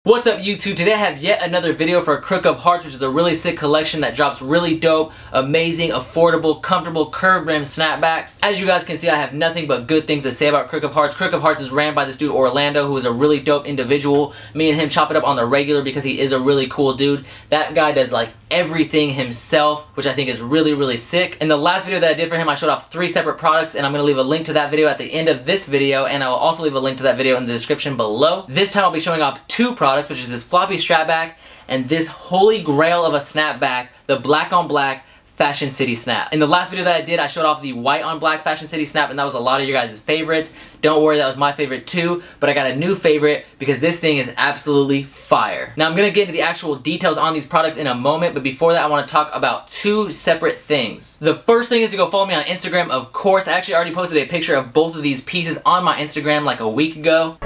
What's up YouTube? Today I have yet another video for Crook of Hearts, which is a really sick collection that drops really dope, amazing, affordable, comfortable, curved rim snapbacks. As you guys can see, I have nothing but good things to say about Crook of Hearts. Crook of Hearts is ran by this dude Orlando, who is a really dope individual. Me and him chop it up on the regular because he is a really cool dude. That guy does like everything himself, which I think is really sick. In the last video that I did for him, I showed off 3 separate products, and I'm going to leave a link to that video at the end of this video, and I will also leave a link to that video in the description below. This time I'll be showing off 2 products, which is this floppy strap back and this holy grail of a snapback, the black on black Fashion City Snap. In the last video that I did, I showed off the white on black Fashion City Snap, and that was a lot of your guys' favorites. Don't worry, that was my favorite too, but I got a new favorite because this thing is absolutely fire. Now I'm gonna get into the actual details on these products in a moment, but before that I wanna talk about 2 separate things. The first thing is to go follow me on Instagram, of course. I actually already posted a picture of both of these pieces on my Instagram like a week ago.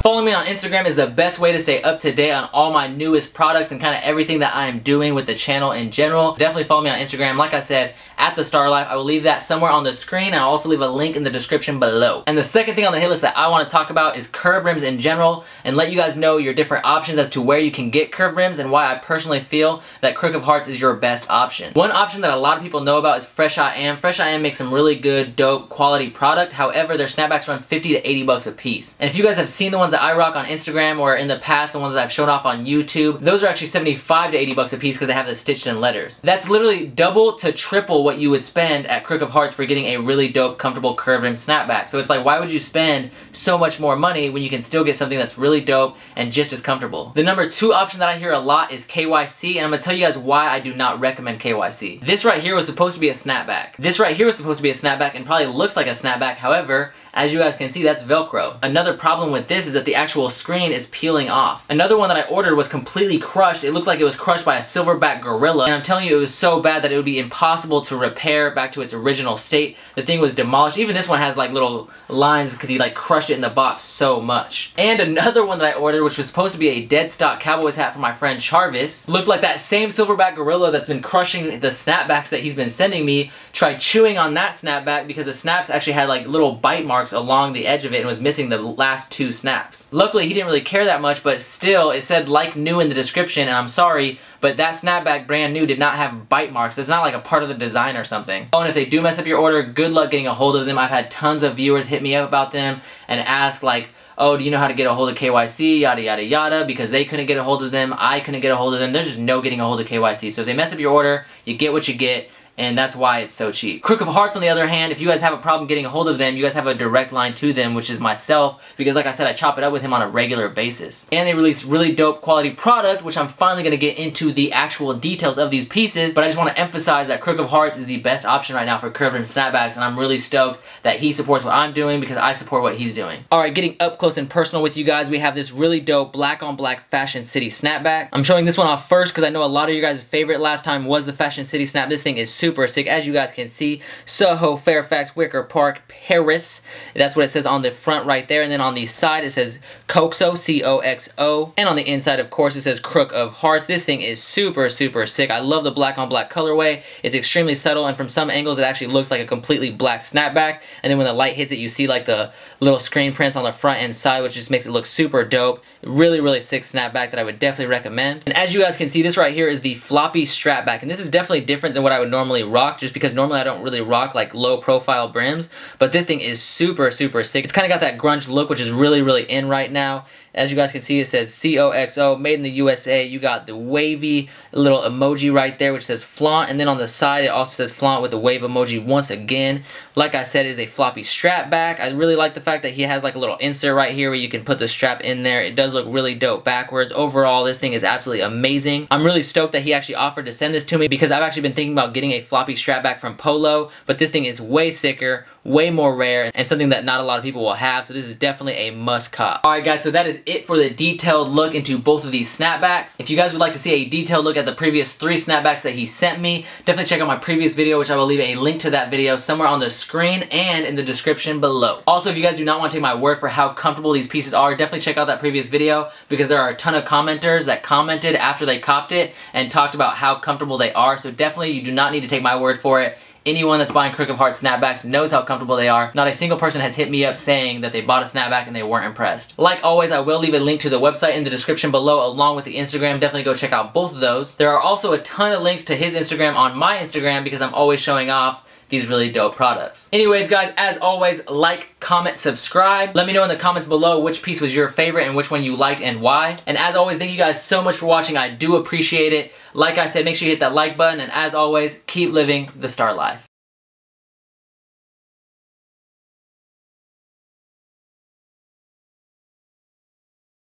Following me on Instagram is the best way to stay up to date on all my newest products and kind of everything that I am doing with the channel in general. Definitely follow me on Instagram, like I said, at the Starr Life. I will leave that somewhere on the screen, and I'll also leave a link in the description below. And the second thing on the hit list that I want to talk about is curved rims in general, and let you guys know your different options as to where you can get curved rims and why I personally feel that Crook of Hearts is your best option. One option that a lot of people know about is fresh.i.am. Fresh.i.am makes some really good, dope, quality product. However, their snapbacks run 50 to 80 bucks a piece. And if you guys have seen the ones that I rock on Instagram, or in the past the ones that I've shown off on YouTube, those are actually 75 to 80 bucks a piece because they have the stitched in letters. That's literally double to triple what you would spend at Crook of Hearts for getting a really dope, comfortable curved rim snapback. So it's like, why would you spend so much more money when you can still get something that's really dope and just as comfortable? The number 2 option that I hear a lot is KYC, and I'm gonna tell you guys why I do not recommend KYC. This right here was supposed to be a snapback. This right here was supposed to be a snapback and probably looks like a snapback. However, as you guys can see, that's Velcro. Another problem with this is that the actual screen is peeling off. Another one that I ordered was completely crushed. It looked like it was crushed by a silverback gorilla, and I'm telling you, it was so bad that it would be impossible to repair back to its original state. The thing was demolished. Even this one has like little lines because he like crushed it in the box so much. And another one that I ordered, which was supposed to be a dead stock Cowboys hat for my friend Charvis, looked like that same silverback gorilla that's been crushing the snapbacks that he's been sending me. Tried chewing on that snapback because the snaps actually had like little bite marks along the edge of it and was missing the last 2 snaps. Luckily, he didn't really care that much, but still, it said like new in the description, and I'm sorry, but that snapback brand new did not have bite marks. It's not like a part of the design or something. Oh, and if they do mess up your order, good luck getting a hold of them. I've had tons of viewers hit me up about them and ask like, oh, do you know how to get a hold of KYC, yada yada yada, because they couldn't get a hold of them, I couldn't get a hold of them. There's just no getting a hold of KYC. So if they mess up your order, you get what you get, and that's why it's so cheap. Crook of Hearts, on the other hand, if you guys have a problem getting a hold of them, you guys have a direct line to them, which is myself, because like I said, I chop it up with him on a regular basis. And they release really dope quality product, which I'm finally gonna get into the actual details of these pieces, but I just wanna emphasize that Crook of Hearts is the best option right now for curved rim snapbacks, and I'm really stoked that he supports what I'm doing because I support what he's doing. Alright, getting up close and personal with you guys, we have this really dope black on black Fashion City snapback. I'm showing this one off first because I know a lot of your guys' favorite last time was the Fashion City snap. This thing is super sick. As you guys can see, Soho, Fairfax, Wicker Park, Paris. That's what it says on the front right there. And then on the side it says Coxo, C-O-X-O. And on the inside, of course, it says Crook of Hearts. This thing is super sick. I love the black on black colorway. It's extremely subtle, and from some angles it actually looks like a completely black snapback. And then when the light hits it, you see like the little screen prints on the front and side, which just makes it look super dope. Really sick snapback that I would definitely recommend. And as you guys can see, this right here is the floppy strap back. And this is definitely different than what I would normally rock, just because normally I don't really rock like low profile brims, but this thing is super sick. It's kind of got that grunge look, which is really in right now. As you guys can see, it says C-O-X-O, made in the USA. You got the wavy little emoji right there, which says flaunt, and then on the side it also says flaunt with the wave emoji once again. Like I said, it is a floppy strap back. I really like the fact that he has like a little insert right here where you can put the strap in there. It does look really dope backwards. Overall, this thing is absolutely amazing. I'm really stoked that he actually offered to send this to me because I've actually been thinking about getting a floppy strap back from Polo, but this thing is way sicker, way more rare, and something that not a lot of people will have, so this is definitely a must cop. Alright guys, so that is it for the detailed look into both of these snapbacks. If you guys would like to see a detailed look at the previous 3 snapbacks that he sent me, definitely check out my previous video, which I will leave a link to that video somewhere on the screen and in the description below. Also, if you guys do not want to take my word for how comfortable these pieces are, definitely check out that previous video because there are a ton of commenters that commented after they copped it and talked about how comfortable they are, so definitely you do not need to take my word for it. Anyone that's buying Crook of Hearts snapbacks knows how comfortable they are. Not a single person has hit me up saying that they bought a snapback and they weren't impressed. Like always, I will leave a link to the website in the description below along with the Instagram. Definitely go check out both of those. There are also a ton of links to his Instagram on my Instagram because I'm always showing off these really dope products. Anyways, guys, as always, like, comment, subscribe. Let me know in the comments below which piece was your favorite and which one you liked and why. And as always, thank you guys so much for watching. I do appreciate it. Like I said, make sure you hit that like button. And as always, keep living the Starr life.